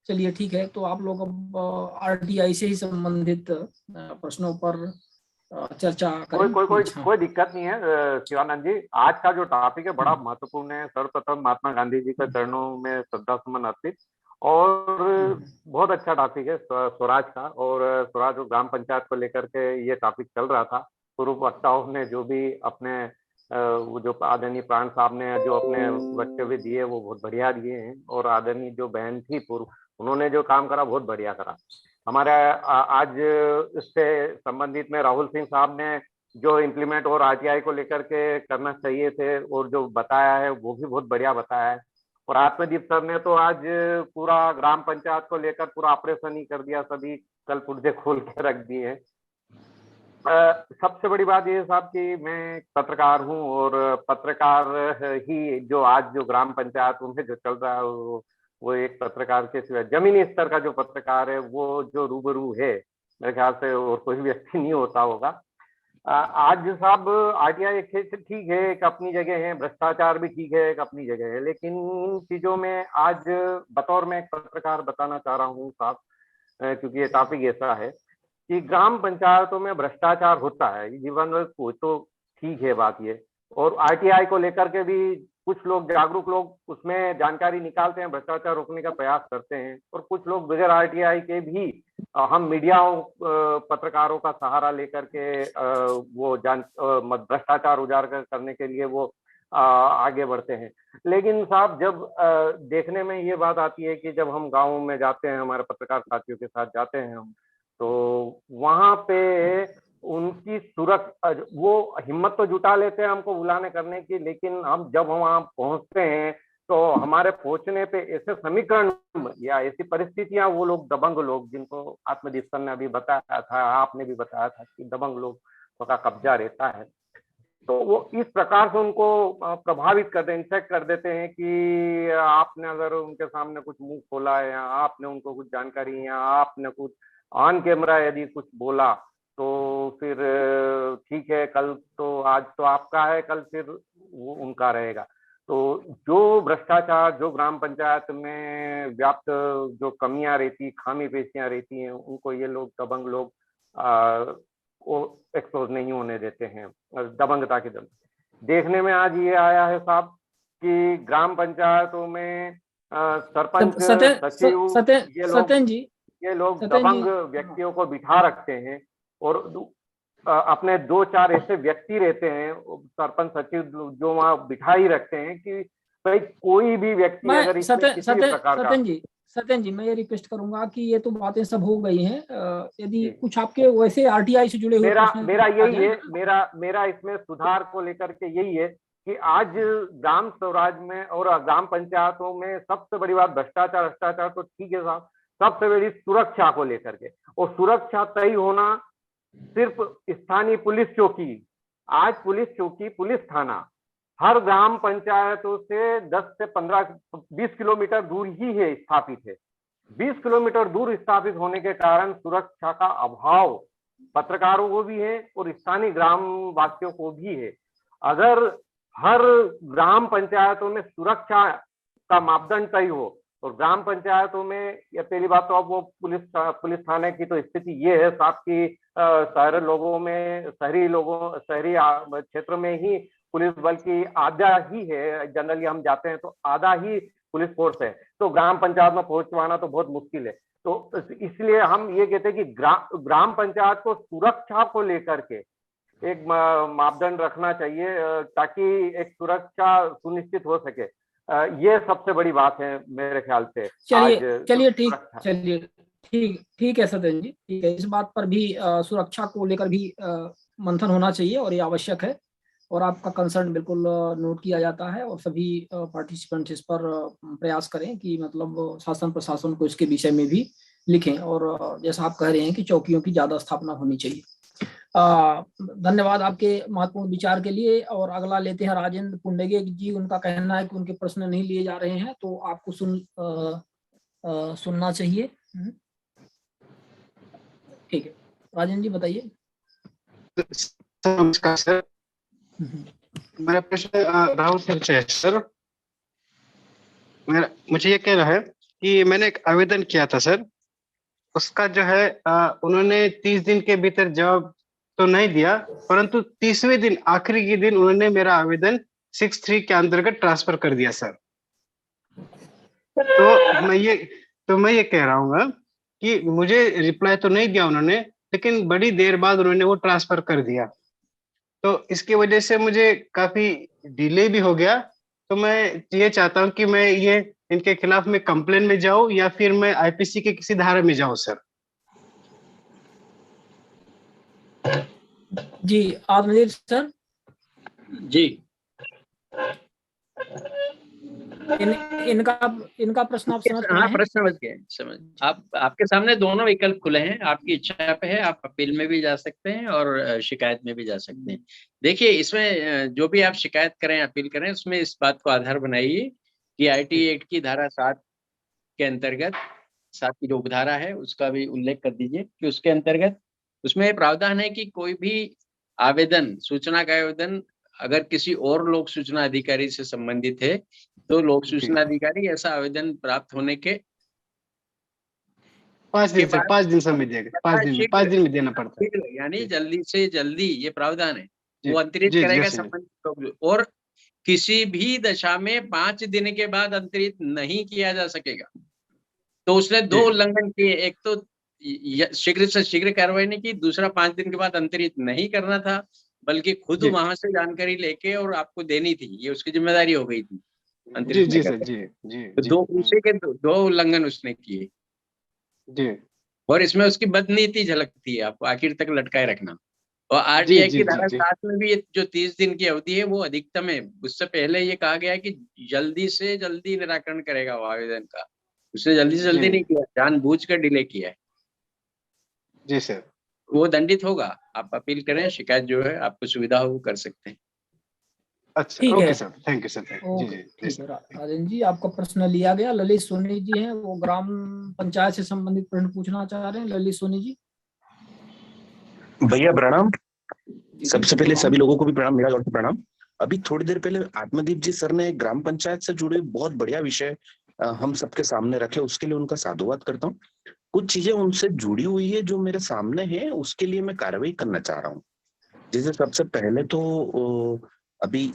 चलिए ठीक है, तो आप लोग अब RTI से ही संबंधित प्रश्नों पर चर्चा करें। कोई दिक्कत नहीं है शिवानंद जी। आज का जो टॉपिक है बड़ा महत्वपूर्ण है। सर्वप्रथम महात्मा गांधी जी के चरणों में श्रद्धा सुमन अर्पित, और बहुत अच्छा टॉपिक है स्वराज का। और स्वराज और ग्राम पंचायत को लेकर के ये टॉपिक चल रहा था। पूर्व वक्ताओं ने जो भी अपने वो जो आदरणीय प्राण साहब ने जो अपने वक्तव्य दिए वो बहुत बढ़िया दिए हैं, और आदरणीय जो बहन थी पूर्व, उन्होंने जो काम करा बहुत बढ़िया करा। हमारा आज इससे संबंधित में राहुल सिंह साहब ने जो इम्प्लीमेंट और RTI को लेकर के करना चाहिए थे और जो बताया है वो भी बहुत बढ़िया बताया है। और आत्मदीप सर ने तो आज पूरा ग्राम पंचायत को लेकर पूरा ऑपरेशन ही कर दिया, सभी कल पुर्जे खोल के रख दिए हैं। सबसे बड़ी बात ये साहब कि मैं पत्रकार हूँ, और पत्रकार ही जो आज जो ग्राम पंचायत उनमें जो चल रहा है वो एक पत्रकार के सिवाय जमीनी स्तर का जो पत्रकार है वो जो रूबरू है, मेरे ख्याल से और कोई व्यक्ति नहीं होता होगा। आज साहब RTI ठीक है, एक अपनी जगह है, भ्रष्टाचार भी ठीक है, एक अपनी जगह है, लेकिन इन चीजों में आज बतौर मैं एक पत्रकार बताना चाह रहा हूँ साहब, क्योंकि ये टॉपिक ऐसा है कि ग्राम पंचायतों में भ्रष्टाचार होता है, जीवन में कोई तो ठीक है बात ये। और RTI को लेकर के भी कुछ लोग जागरूक लोग उसमें जानकारी निकालते हैं, भ्रष्टाचार रोकने का प्रयास करते हैं, और कुछ लोग बगैर RTI के भी हम मीडियाओं पत्रकारों का सहारा लेकर के वो भ्रष्टाचार उजागर करने के लिए वो आगे बढ़ते हैं। लेकिन साहब जब देखने में ये बात आती है कि जब हम गाँव में जाते हैं, हमारे पत्रकार साथियों के साथ जाते हैं हम, तो वहां पे उनकी सुरक्षा, वो हिम्मत तो जुटा लेते हैं हमको बुलाने करने की, लेकिन हम जब वहां पहुंचते हैं तो हमारे पहुंचने पे ऐसे समीकरण या ऐसी परिस्थितियां, वो लोग दबंग लोग, जिनको आत्मदीप सर ने अभी बताया था, आपने भी बताया था कि दबंग लोग का कब्जा रहता है, तो वो इस प्रकार से उनको प्रभावित करते हैं, इंसेक्ट कर देते हैं कि आपने अगर उनके सामने कुछ मुंह खोला है, या आपने उनको कुछ जानकारी, या आपने कुछ ऑन कैमरा यदि कुछ बोला, तो फिर ठीक है, कल तो आज तो आपका है, कल फिर वो उनका रहेगा। तो जो भ्रष्टाचार, जो ग्राम पंचायत में व्याप्त जो कमियां रहती, खामी पेशियां रहती हैं, उनको ये लोग दबंग लोग वो एक्सपोज नहीं होने देते हैं दबंगता के दम। देखने में आज ये आया है साहब कि ग्राम पंचायतों में सरपंच, सचिव, ये लोग दबंग व्यक्तियों को बिठा रखते हैं और अपने 2-4 ऐसे व्यक्ति रहते हैं सरपंच सचिव जो वहां बिठा ही रखते हैं कि भाई कोई भी व्यक्ति अगर सत्यन जी मैं ये रिक्वेस्ट करूंगा कि ये तो बातें सब हो गई हैं, यदि कुछ आपके वैसे आरटीआई से जुड़े हुए मेरा यही है, मेरा इसमें सुधार को लेकर के यही है कि आज ग्राम स्वराज में और ग्राम पंचायतों में सबसे बड़ी बात भ्रष्टाचार तो ठीक है साहब, सबसे बड़ी सुरक्षा को लेकर के, और सुरक्षा तय होना सिर्फ स्थानीय पुलिस चौकी। आज पुलिस चौकी, पुलिस थाना हर ग्राम पंचायतों से 10 से 15-20 किलोमीटर दूर ही है स्थापित है। 20 किलोमीटर दूर स्थापित होने के कारण सुरक्षा का अभाव पत्रकारों को भी है और स्थानीय ग्राम वासियों को भी है। अगर हर ग्राम पंचायतों में सुरक्षा का मापदंड तय हो और ग्राम पंचायतों में, या पहली बात तो अब वो पुलिस थाने की तो स्थिति ये है साहब कि शहरी क्षेत्र में ही पुलिस बल की आधा ही है, जनरली हम जाते हैं तो आधा ही पुलिस फोर्स है, तो ग्राम पंचायत में पहुंचवाना तो बहुत मुश्किल है। तो इसलिए हम ये कहते हैं कि ग्राम पंचायत को सुरक्षा को लेकर के एक मापदंड रखना चाहिए ताकि एक सुरक्षा सुनिश्चित हो सके। ये सबसे बड़ी बात है मेरे ख्याल से। चलिए ठीक है सत्यन जी, ठीक है, इस बात पर भी सुरक्षा को लेकर भी मंथन होना चाहिए और ये आवश्यक है, और आपका कंसर्न बिल्कुल नोट किया जाता है और सभी पार्टिसिपेंट्स इस पर प्रयास करें कि मतलब शासन प्रशासन को इसके विषय में भी लिखें, और जैसा आप कह रहे हैं कि चौकियों की ज्यादा स्थापना होनी चाहिए। धन्यवाद आपके महत्वपूर्ण विचार के लिए। और अगला लेते हैं राजेंद्र पुंडेगे जी। उनका कहना है कि उनके प्रश्न नहीं लिए जा रहे हैं, तो आपको सुनना चाहिए। ठीक है, राजेंद्र जी बताइए। नमस्कार सर, मेरा प्रश्न राहुल सर से है। सर मुझे ये कहना है कि मैंने एक आवेदन किया था सर, उसका जो है उन्होंने 30 दिन के भीतर जवाब तो नहीं दिया, परंतु 30वें दिन, आखिरी के दिन उन्होंने मेरा आवेदन 6(3) के अंतर्गत ट्रांसफर कर दिया सर। तो मैं ये कह रहा हूँ कि मुझे रिप्लाई तो नहीं दिया उन्होंने, लेकिन बड़ी देर बाद उन्होंने वो ट्रांसफर कर दिया, तो इसकी वजह से मुझे काफी डिले भी हो गया। तो मैं ये चाहता हूँ कि मैं ये इनके खिलाफ में कंप्लेन में जाऊं या फिर मैं आईपीसी के किसी धारा में जाऊं सर। जी आत्मजीत सर। जी इनका प्रश्न आप समझ हाँ, प्रश्न समझ गए, समझ। आपके सामने दोनों विकल्प खुले हैं, आपकी इच्छा पे है, आप अपील में भी जा सकते हैं और शिकायत में भी जा सकते हैं। देखिए, इसमें जो भी आप शिकायत करें, अपील करें, उसमें इस बात को आधार बनाइए कि आईटी एक्ट की धारा 7 के अंतर्गत, 7 की जो उपधारा है उसका भी उल्लेख कर दीजिए कि उसके अंतर्गत उसमें प्रावधान है कि कोई भी आवेदन, सूचना का आवेदन अगर किसी और लोक सूचना अधिकारी से संबंधित है तो लोक सूचना अधिकारी ऐसा आवेदन प्राप्त होने के 5 दिन समय देगा, 5 दिन में देना पड़ता है, यानी जल्दी से जल्दी, ये प्रावधान है, वो अंतरित करेगा संबंधित, और किसी भी दशा में 5 दिन के बाद अंतरित नहीं किया जा सकेगा। तो उसने 2 उल्लंघन किए, एक तो शीघ्र से शीघ्र कार्रवाई नहीं की, दूसरा 5 दिन के बाद अंतरित नहीं करना था, बल्कि खुद वहां से जानकारी लेके और आपको देनी थी, ये उसकी जिम्मेदारी हो गई थी अंतरित। दो उल्लंघन उसने किए जी, और इसमें उसकी बदनीति झलकती है, आपको आखिर तक लटकाए रखना। और आरटीआई की धारा 7 में भी जो 30 दिन की अवधि है वो अधिकतम है। उससे पहले ये कहा गया है कि जल्दी से जल्दी निराकरण करेगा वो आवेदन का, उसने जल्दी से जल्दी नहीं किया, जानबूझकर डिले किया है। जी सर, वो दंडित होगा। आप अपील करें, शिकायत जो है आपको सुविधा हो कर सकते हैं। अच्छा, okay sir, thank you sir. जी राजेंद्र जी, आपका प्रश्न लिया गया। ललित सोनी जी हैं, वो ग्राम पंचायत से संबंधित प्रश्न पूछना चाह रहे हैं। ललित सोनी जी। भैया प्रणाम। सबसे पहले सभी लोगों को भी प्रणाम, मेरा ओर से प्रणाम। अभी थोड़ी देर पहले आत्मदीप जी सर ने ग्राम पंचायत से जुड़े बहुत बढ़िया विषय हम सबके सामने रखे, उसके लिए उनका साधुवाद करता हूँ। कुछ चीजें उनसे जुड़ी हुई है जो मेरे सामने है, उसके लिए मैं कार्रवाई करना चाह रहा हूँ। जैसे सबसे पहले तो अभी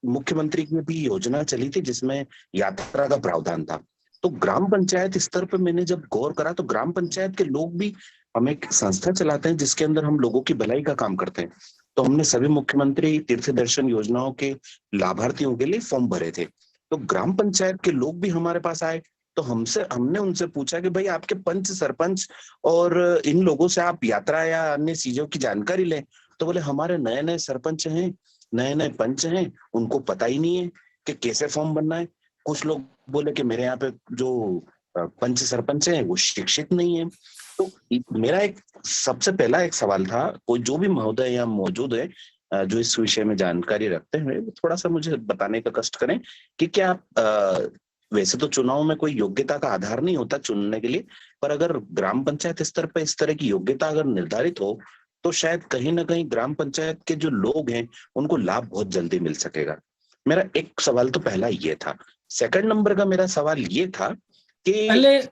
मुख्यमंत्री की भी योजना चली थी जिसमें यात्रा का प्रावधान था। तो ग्राम पंचायत स्तर पर मैंने जब गौर करा तो ग्राम पंचायत के लोग भी, हम एक संस्था चलाते हैं जिसके अंदर हम लोगों की भलाई का काम करते हैं। तो हमने सभी मुख्यमंत्री तीर्थ दर्शन योजनाओं के लाभार्थियों के लिए फॉर्म भरे थे। तो ग्राम पंचायत के लोग भी हमारे पास आए, तो हमने उनसे पूछा कि भाई आपके पंच सरपंच और इन लोगों से आप यात्रा या अन्य चीजों की जानकारी लें। तो बोले हमारे नए नए सरपंच हैं, नए नए पंच हैं, उनको पता ही नहीं है कि कैसे फॉर्म भरना है। कुछ लोग बोले कि मेरे यहाँ पे जो पंच सरपंच हैं वो शिक्षित नहीं है। तो मेरा एक सबसे पहला एक सवाल था, कोई जो भी महोदय यहाँ मौजूद है जो इस विषय में जानकारी रखते हैं, वो थोड़ा सा मुझे बताने का कष्ट करें कि क्या वैसे तो चुनाव में कोई योग्यता का आधार नहीं होता चुनने के लिए, पर अगर ग्राम पंचायत स्तर पर इस तरह की योग्यता अगर निर्धारित हो तो शायद कहीं ना कहीं ग्राम पंचायत के जो लोग हैं उनको लाभ बहुत जल्दी मिल सकेगा। मेरा एक सवाल तो पहला ये था। सेकंड नंबर का मेरा सवाल ये था कि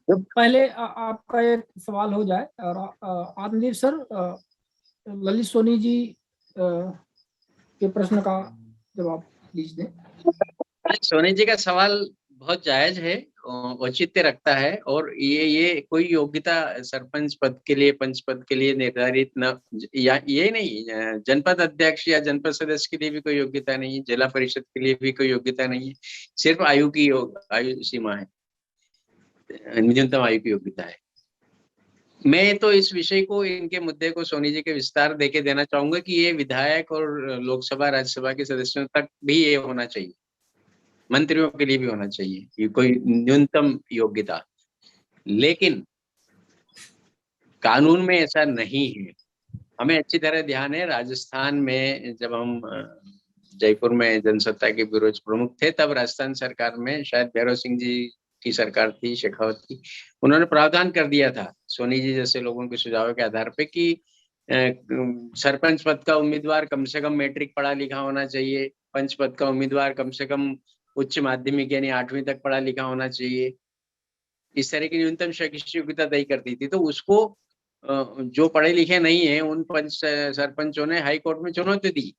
पहले आपका एक सवाल हो जाए और आत्मदीप सर ललित सोनी जी के प्रश्न का जवाब प्लीज दें। सोनी जी का सवाल बहुत जायज है, औचित्य रखता है, और ये कोई योग्यता सरपंच पद के लिए, पंच पद के लिए निर्धारित न, या ये नहीं, जनपद अध्यक्ष या जनपद सदस्य के लिए भी कोई योग्यता नहीं है, जिला परिषद के लिए भी कोई योग्यता नहीं है, सिर्फ आयु सीमा है, न्यूनतम आयु की योग्यता है। मैं तो इस विषय को, इनके मुद्दे को सोनी जी के विस्तार देके देना चाहूंगा कि ये विधायक और लोकसभा राज्यसभा के सदस्यों तक भी ये होना चाहिए, मंत्रियों के लिए भी होना चाहिए, ये कोई न्यूनतम योग्यता। लेकिन कानून में ऐसा नहीं है। हमें अच्छी तरह ध्यान है, राजस्थान में जब हम जयपुर में जनसत्ता के ब्यूरो प्रमुख थे, तब राजस्थान सरकार में शायद भैरव सिंह जी की सरकार थी, शेखावत की, उन्होंने प्रावधान कर दिया था सोनी जी जैसे लोगों के सुझाव के आधार पे कि सरपंच पद का उम्मीदवार कम से कम मैट्रिक पढ़ा लिखा होना चाहिए, पंच पद का उम्मीदवार कम से कम उच्च माध्यमिक यानी 8वीं तक पढ़ा लिखा होना चाहिए। इस तरह की न्यूनतम शैक्षिक योग्यता तय करती थी। तो उसको जो पढ़े लिखे नहीं है उन पंच सरपंचों ने हाई कोर्ट में चुनौती दी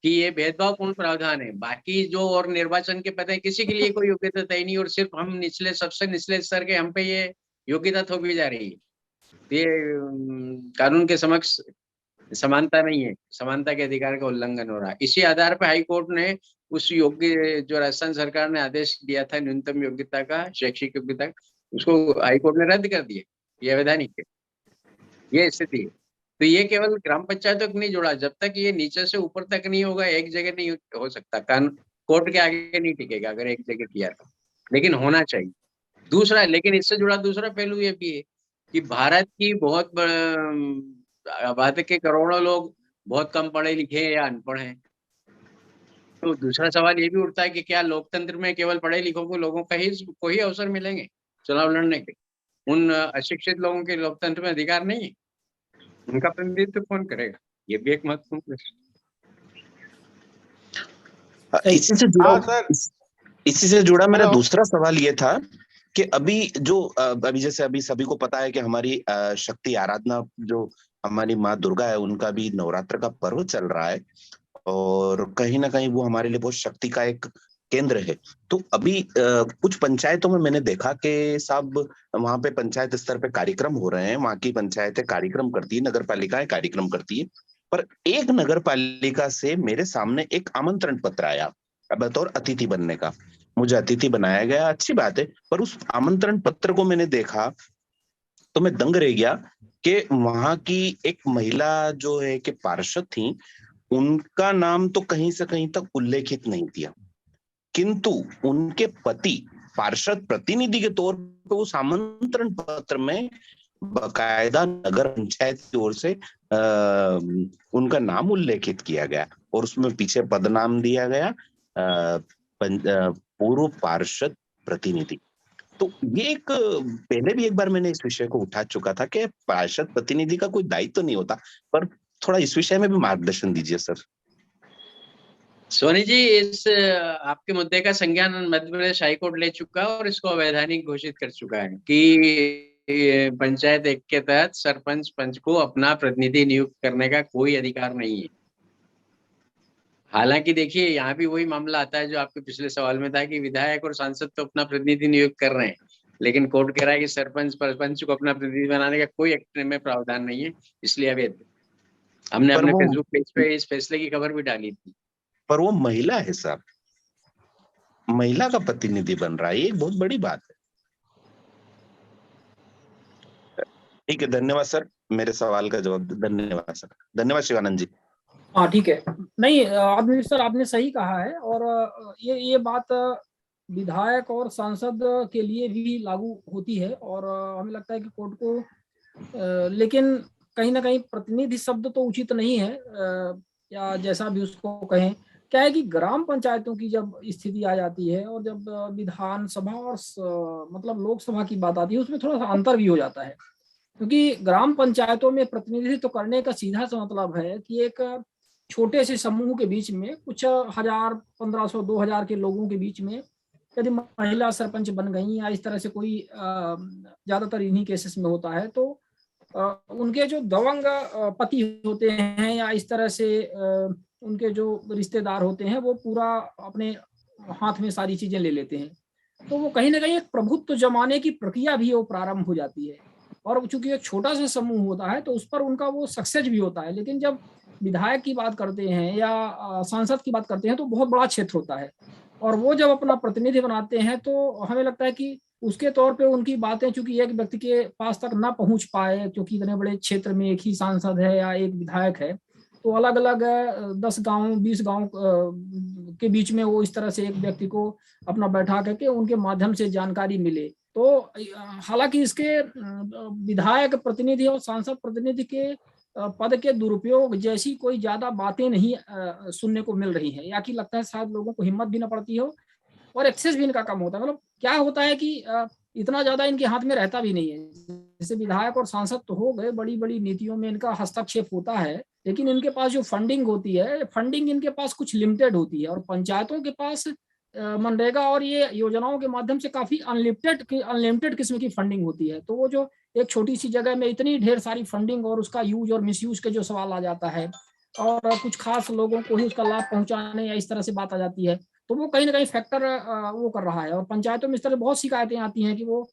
कि ये भेदभावपूर्ण प्रावधान है। बाकी जो और निर्वाचन के पद है किसी के लिए कोई योग्यता तय नहीं, और सिर्फ हम निचले, सबसे निचले स्तर के हम पे ये योग्यता थोपी जा रही है। ये कानून के समक्ष समानता नहीं है, समानता के अधिकार का उल्लंघन हो रहा है। इसी आधार पर हाई कोर्ट ने उस योग्य, जो राजस्थान सरकार ने आदेश दिया था न्यूनतम योग्यता का, शैक्षिक योग्यता, उसको हाई कोर्ट ने रद्द कर दिया। ये अवैधानिक है, ये स्थिति है। तो ये केवल ग्राम पंचायतों को नहीं जुड़ा, जब तक ये नीचे से ऊपर तक नहीं होगा, एक जगह नहीं हो सकता, कोर्ट के आगे नहीं टिकेगा अगर एक जगह किया तो, लेकिन होना चाहिए। दूसरा, लेकिन इससे जुड़ा दूसरा पहलू ये भी है कि भारत की बहुत आबादी के करोड़ों लोग बहुत कम पढ़े लिखे हैं या अनपढ़ हैं। तो दूसरा सवाल ये भी उठता है कि क्या लोकतंत्र में केवल पढ़े लिखों को लोगों का ही कोई अवसर मिलेंगे चुनाव लड़ने के? उन अशिक्षित लोगों के लोकतंत्र में अधिकार नहीं है? उनका प्रतिनिधित्व कौन करेगा? ये भी एक महत्वपूर्ण प्रश्न। इसी से जुड़ा मेरा दूसरा सवाल ये था कि अभी जैसे अभी सभी को पता है कि हमारी शक्ति आराधना, जो हमारी माँ दुर्गा है, उनका भी नवरात्र का पर्व चल रहा है, और कहीं ना कहीं वो हमारे लिए बहुत शक्ति का एक केंद्र है। तो अभी कुछ पंचायतों में मैंने देखा कि साहब वहां पे पंचायत स्तर पे कार्यक्रम हो रहे हैं, वहां की पंचायतें कार्यक्रम करती है, नगर पालिकाएं कार्यक्रम करती है, पर एक नगर पालिका से मेरे सामने एक आमंत्रण पत्र आया बतौर अतिथि बनने का। मुझे अतिथि बनाया गया, अच्छी बात है, पर उस आमंत्रण पत्र को मैंने देखा तो मैं दंग रह गया कि वहां की एक महिला जो है कि पार्षद थी, उनका नाम तो कहीं से कहीं तक उल्लेखित नहीं किया, किंतु उनके पति पार्षद प्रतिनिधि के तौर पर उस आमंत्रण पत्र में बकायदा नगर पंचायत की ओर से उनका नाम उल्लेखित किया गया, और उसमें पीछे पदनाम दिया गया पूर्व पार्षद प्रतिनिधि। तो ये एक पहले भी एक बार मैंने इस विषय को उठा चुका था कि पार्षद प्रतिनिधि का कोई दायित्व तो नहीं होता, पर थोड़ा इस विषय में भी मार्गदर्शन दीजिए सर। सोनी जी, इस आपके मुद्दे का संज्ञान मध्य प्रदेश हाईकोर्ट ले चुका है और इसको अवैधानिक घोषित कर चुका है कि पंचायत एक्ट के तहत सरपंच पंच को अपना प्रतिनिधि नियुक्त करने का कोई अधिकार नहीं है। हालांकि देखिए, यहाँ भी वही मामला आता है जो आपके पिछले सवाल में था कि विधायक और सांसद तो अपना प्रतिनिधि नियुक्त कर रहे हैं, लेकिन कोर्ट कह रहा है कि सरपंच सरपंच को अपना प्रतिनिधि बनाने का कोई एक्ट में प्रावधान नहीं है, इसलिए अवैध। हमने पर अपने वो- फेसबुक पेज पे इस फैसले की खबर भी डाली थी। पर वो महिला है साहब, महिला का प्रतिनिधि बन रहा है, ये बहुत बड़ी बात है। ठीक है, धन्यवाद सर, मेरे सवाल का जवाब। धन्यवाद सर, धन्यवाद शिवानंद जी। हाँ ठीक है। नहीं आदमी सर, आपने सही कहा है, और ये बात विधायक और सांसद के लिए भी लागू होती है, और हमें लगता है कि कोर्ट को लेकिन कहीं ना कहीं प्रतिनिधि शब्द तो उचित नहीं है, या जैसा भी उसको कहें। क्या है कि ग्राम पंचायतों की जब स्थिति आ जाती है और जब विधानसभा और मतलब लोकसभा की बात आती है, उसमें थोड़ा सा अंतर भी हो जाता है, क्योंकि ग्राम पंचायतों में प्रतिनिधित्व करने का सीधा सा मतलब है कि एक छोटे से समूह के बीच में कुछ 1000, 1500, 2000 के लोगों के बीच में यदि महिला सरपंच बन गई, या इस तरह से कोई ज्यादातर इन्हीं केसेस में होता है, तो उनके जो दबंग पति होते हैं या इस तरह से उनके जो रिश्तेदार होते हैं, वो पूरा अपने हाथ में सारी चीजें ले लेते हैं। तो वो कहीं ना कहीं एक प्रभुत्व जमाने की प्रक्रिया भी वो प्रारंभ हो जाती है, और चूंकि एक छोटा सा समूह होता है तो उस पर उनका वो सक्सेस भी होता है। लेकिन जब विधायक की बात करते हैं या सांसद की बात करते हैं तो बहुत बड़ा क्षेत्र होता है, और वो जब अपना प्रतिनिधि बनाते हैं तो हमें लगता है कि उसके तौर पे उनकी बातें चूंकि एक व्यक्ति के पास तक ना पहुंच पाए, क्योंकि इतने बड़े क्षेत्र में एक ही सांसद है या एक विधायक है, तो अलग अलग 10 गांव 20 गांव के बीच में वो इस तरह से एक व्यक्ति को अपना बैठा करके उनके माध्यम से जानकारी मिले। तो हालांकि इसके विधायक प्रतिनिधि और सांसद प्रतिनिधि के पद के दुरुपयोग जैसी कोई ज्यादा बातें नहीं सुनने को मिल रही हैं, या कि लगता है शायद लोगों को हिम्मत भी ना पड़ती हो और एक्सेस भी इनका कम होता है। मतलब क्या होता है कि इतना ज्यादा इनके हाथ में रहता भी नहीं है। जैसे विधायक और सांसद तो हो गए, बड़ी बड़ी नीतियों में इनका हस्तक्षेप होता है, लेकिन इनके पास जो फंडिंग होती है, फंडिंग इनके पास कुछ लिमिटेड होती है, और पंचायतों के पास मनरेगा और ये योजनाओं के माध्यम से काफी अनलिमिटेड किस्म की फंडिंग होती है। तो वो जो एक छोटी सी जगह में इतनी ढेर सारी फंडिंग और उसका यूज और मिसयूज के जो सवाल आ जाता है, और कुछ खास लोगों को ही उसका लाभ पहुंचाने या इस तरह से बात आ जाती है, तो वो कहीं ना कहीं फैक्टर वो कर रहा है। और पंचायतों में इस तरह बहुत शिकायतें आती हैं कि वो,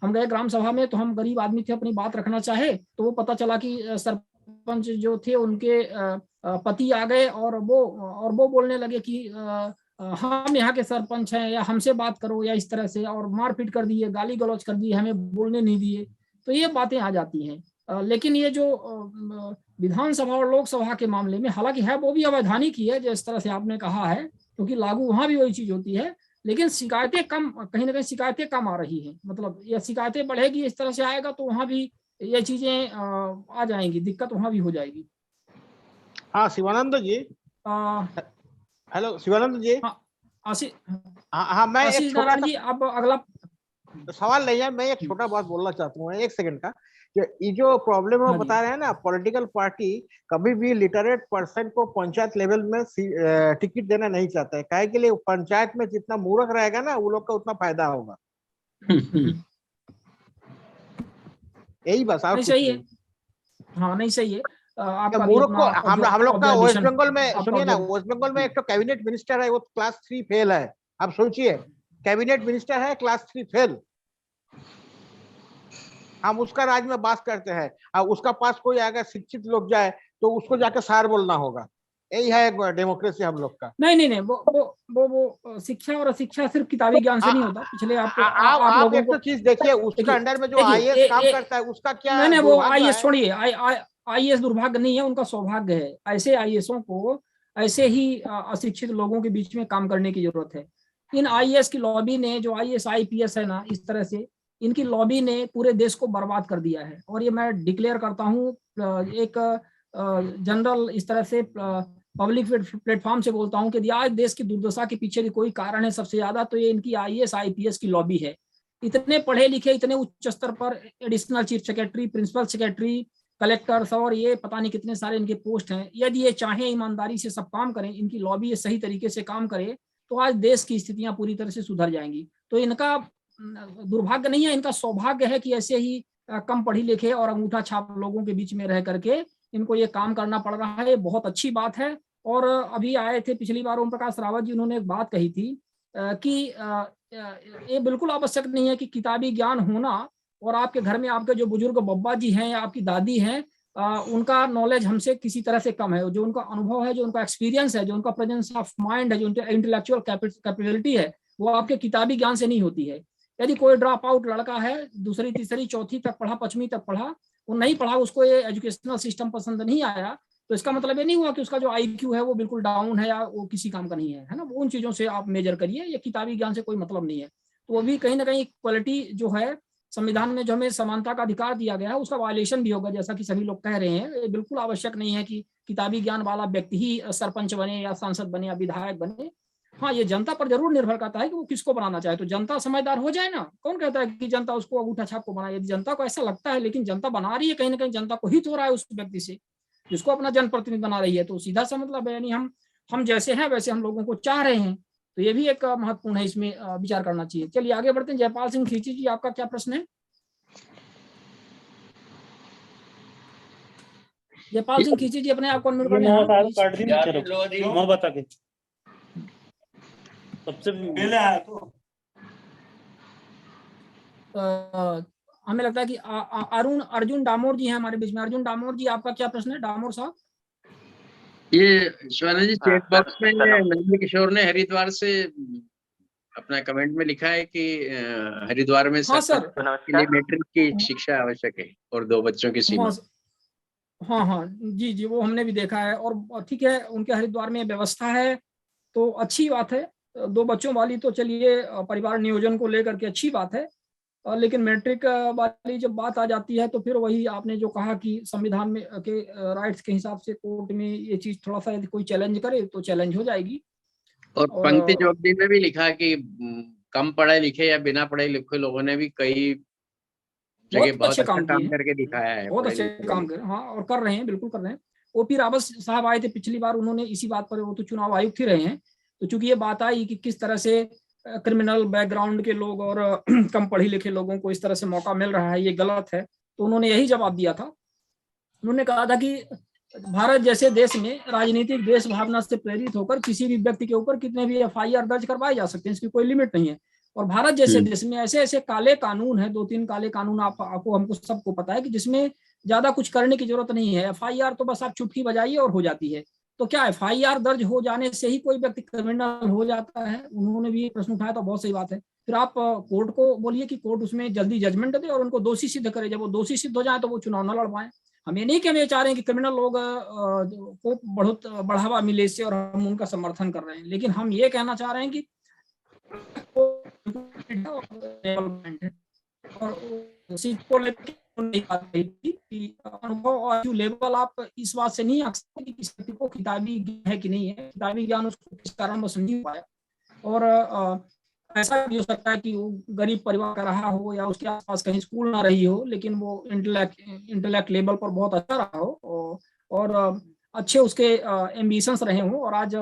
हम गए ग्राम सभा में तो हम गरीब आदमी थे, अपनी बात रखना चाहे तो वो पता चला कि सरपंच जो थे उनके पति आ गए और वो बोलने लगे कि हम यहाँ के सरपंच हैं, या हमसे बात करो, या इस तरह से, और मारपीट कर दिए, गाली गलौज कर दिए, हमें बोलने नहीं दिए। तो ये बातें आ जाती हैं। लेकिन ये जो विधानसभा और लोकसभा के मामले में हालांकि है वो भी अवैधानिक ही है, जिस तरह से आपने कहा है, क्योंकि लागू वहां भी वही चीज होती है, लेकिन शिकायतें कम, कहीं ना कहीं शिकायतें कम आ रही है। मतलब ये शिकायतें बढ़ेगी, इस तरह से आएगा तो वहां भी ये चीजें आ जाएंगी, दिक्कत वहां भी हो जाएगी। हाँ शिवानंद जी, हेलो शिवानंद जी। हाँ मैं आशीष नारायण जी, अब अगला सवाल नहीं है, मैं एक छोटा बात बोलना चाहता हूँ, 1 सेकंड का। ये जो प्रॉब्लम है बता रहे हैं ना, पॉलिटिकल पार्टी कभी भी लिटरेट पर्सन को पंचायत लेवल में टिकट देना नहीं चाहता है। काहे के लिए? पंचायत में जितना मूर्ख रहेगा ना, वो लोग का उतना फायदा होगा। यही बस, और सही है। हाँ नहीं सही है। आपका मूर्ख को हम लोग का वेस्ट बंगाल में, सुनिए ना, वेस्ट बंगाल में एक तो कैबिनेट मिनिस्टर है, वो क्लास 3 फेल है। आप सोचिए, कैबिनेट मिनिस्टर है, क्लास 3 फेल। हम उसका राज में बात करते हैं, और उसका पास कोई अगर शिक्षित लोग जाए तो उसको जाके सार बोलना होगा। यही है डेमोक्रेसी हम लोग का। नहीं, वो शिक्षा और अशिक्षा सिर्फ किताबी ज्ञान से नहीं होता। पिछले आप एक तो चीज देखिए, उसका अंडर में जो आईएएस काम करता है उसका क्या? नहीं, वो आईएएस छोड़िए, आईएएस दुर्भाग्य नहीं है, उनका सौभाग्य है। ऐसे आईएएसों को ऐसे ही अशिक्षित लोगों के बीच में काम करने की जरूरत है। इन आईएएस की लॉबी ने, जो आईएएस आईपीएस है ना, इस तरह से इनकी लॉबी ने पूरे देश को बर्बाद कर दिया है। और ये मैं डिक्लेयर करता हूँ एक जनरल इस तरह से पब्लिक प्लेटफॉर्म से बोलता हूँ कि आज देश की दुर्दशा के पीछे कोई कारण है सबसे ज्यादा, तो ये इनकी आईएएस आईपीएस की लॉबी है। इतने पढ़े लिखे, इतने उच्च स्तर पर additional chief secretary, principal secretary, collectors और ये पता नहीं कितने सारे इनके पोस्ट हैं, यदि ये चाहें ईमानदारी से सब काम करें, इनकी लॉबी ये सही तरीके से काम करे, तो आज देश की स्थितियां पूरी तरह से सुधर जाएंगी। तो इनका दुर्भाग्य नहीं है, इनका सौभाग्य है कि ऐसे ही कम पढ़ी लिखे और अंगूठा छाप लोगों के बीच में रह करके इनको ये काम करना पड़ रहा है। ये बहुत अच्छी बात है। और अभी आए थे पिछली बार ओम प्रकाश रावत जी, उन्होंने एक बात कही थी कि ये बिल्कुल आवश्यक नहीं है कि किताबी ज्ञान होना और आपके घर में आपके जो बुजुर्ग बब्बा जी हैं या आपकी दादी हैं, उनका नॉलेज हमसे किसी तरह से कम है। जो उनका अनुभव है, जो उनका एक्सपीरियंस है, जो उनका प्रेजेंस ऑफ माइंड है, जो इंटेलेक्चुअल कैपेबिलिटी है, वो आपके किताबी ज्ञान से नहीं होती है। यदि कोई ड्रॉप आउट लड़का है, दूसरी तीसरी चौथी तक पढ़ा, 5वीं तक पढ़ा, वो नहीं पढ़ा, उसको ये एजुकेशनल सिस्टम पसंद नहीं आया, तो इसका मतलब ये नहीं हुआ कि उसका जो IQ है वो बिल्कुल डाउन है या वो किसी काम का नहीं है ना। उन चीजों से आप मेजर करिए, ये किताबी ज्ञान से कोई मतलब नहीं है। तो वो भी कहीं ना कहीं क्वालिटी जो है संविधान में जो हमें समानता का अधिकार दिया गया है उसका वायलेशन भी होगा, जैसा कि सभी लोग कह रहे हैं। ये बिल्कुल आवश्यक नहीं है कि किताबी ज्ञान वाला व्यक्ति ही सरपंच बने या सांसद बने या विधायक बने। हाँ, ये जनता पर जरूर निर्भर करता है कि वो किसको बनाना चाहे। तो जनता समझदार हो जाए ना, कौन कहता है कि जनता उसको अंगूठा छाप को बनाए। यदि जनता को ऐसा लगता है, लेकिन जनता बना रही है कहीं ना कहीं, जनता को हित हो रहा है उस व्यक्ति से जिसको अपना जनप्रतिनिधि बना रही है, तो सीधा सा मतलब है, यानी हम जैसे हैं वैसे हम लोगों को चाह रहे हैं। तो ये भी एक महत्वपूर्ण है, इसमें विचार करना चाहिए। चलिए आगे बढ़ते हैं। जयपाल सिंह खींची जी, आपका क्या प्रश्न है? जयपाल सिंह खींची जी, अपने आप को अनम्यूट कर लें। बता के सबसे पहले आया तो हमें लगता है कि अर्जुन डामोर जी हैं हमारे बीच में। अर्जुन डामोर जी, आपका क्या प्रश्न है? डामोर साहब, ये शिवानंद जी चैट बॉक्स में नंद किशोर ने हरिद्वार से अपना कमेंट में लिखा है कि हरिद्वार में हाँ सर, के लिए मैट्रिक की शिक्षा आवश्यक है और 2 बच्चों की सीमा। हाँ जी जी, वो हमने भी देखा है। और ठीक है, उनके हरिद्वार में व्यवस्था है तो अच्छी बात है। 2 बच्चों वाली तो चलिए परिवार नियोजन को लेकर के अच्छी बात है, लेकिन मैट्रिक वाली जब बात आ जाती है तो फिर वही आपने जो कहा कि संविधान में के राइट्स के हिसाब से कोर्ट में ये चीज थोड़ा सा यदि कोई चैलेंज करे तो चैलेंज हो जाएगी। और पंक्ति चौधरी में भी लिखा कि कम पढ़े लिखे या बिना पढ़े लिखे लोगों ने भी कई जगह बहुत अच्छा काम करके दिखाया है, बहुत अच्छे काम कर। हाँ, और कर रहे हैं, बिल्कुल कर रहे हैं। OP रावत साहब आए थे पिछली बार, उन्होंने इसी बात पर, वो तो चुनाव आयुक्त ही रहे हैं, तो चूंकि ये बात आई कि किस तरह से क्रिमिनल बैकग्राउंड के लोग और कम पढ़े लिखे लोगों को इस तरह से मौका मिल रहा है, ये गलत है, तो उन्होंने यही जवाब दिया था। उन्होंने कहा था कि भारत जैसे देश में राजनीतिक देश भावना से प्रेरित होकर किसी भी व्यक्ति के ऊपर कितने भी FIR दर्ज करवाए जा सकते हैं, इसकी कोई लिमिट नहीं है। और भारत जैसे देश में ऐसे ऐसे काले कानून है, 2-3 काले कानून आपको हमको सबको पता है कि जिसमें ज्यादा कुछ करने की जरूरत नहीं है। FIR तो बस आप चुटकी बजाइए और हो जाती है। तो क्या FIR दर्ज हो जाने से ही कोई व्यक्ति क्रिमिनल हो जाता है? उन्होंने भी प्रश्न उठाया, तो बहुत सही बात है। फिर आप कोर्ट को बोलिए कि कोर्ट उसमें जल्दी जजमेंट दे और उनको दोषी सिद्ध करे। जब वो दोषी सिद्ध हो जाए तो वो चुनाव न लड़ पाए। हम ये नहीं कि हम ये चाह रहे हैं कि क्रिमिनल लोग को बहुत बढ़ावा मिले इससे और हम उनका समर्थन कर रहे हैं, लेकिन हम ये कहना चाह रहे हैं कि अनुभव और लेवल आप इस बात से नहीं आंक सकते कि किसी व्यक्ति को किताबी है कि नहीं है, किताबी ज्ञान उसको किस कारण वो समझ नहीं पाया। और ऐसा भी हो सकता है कि वो गरीब परिवार का रहा हो या उसके आसपास कहीं स्कूल ना रही हो, लेकिन वो इंटेलेक्ट लेवल पर बहुत अच्छा रहा हो और अच्छे उसके एम्बिशंस रहे हो और आज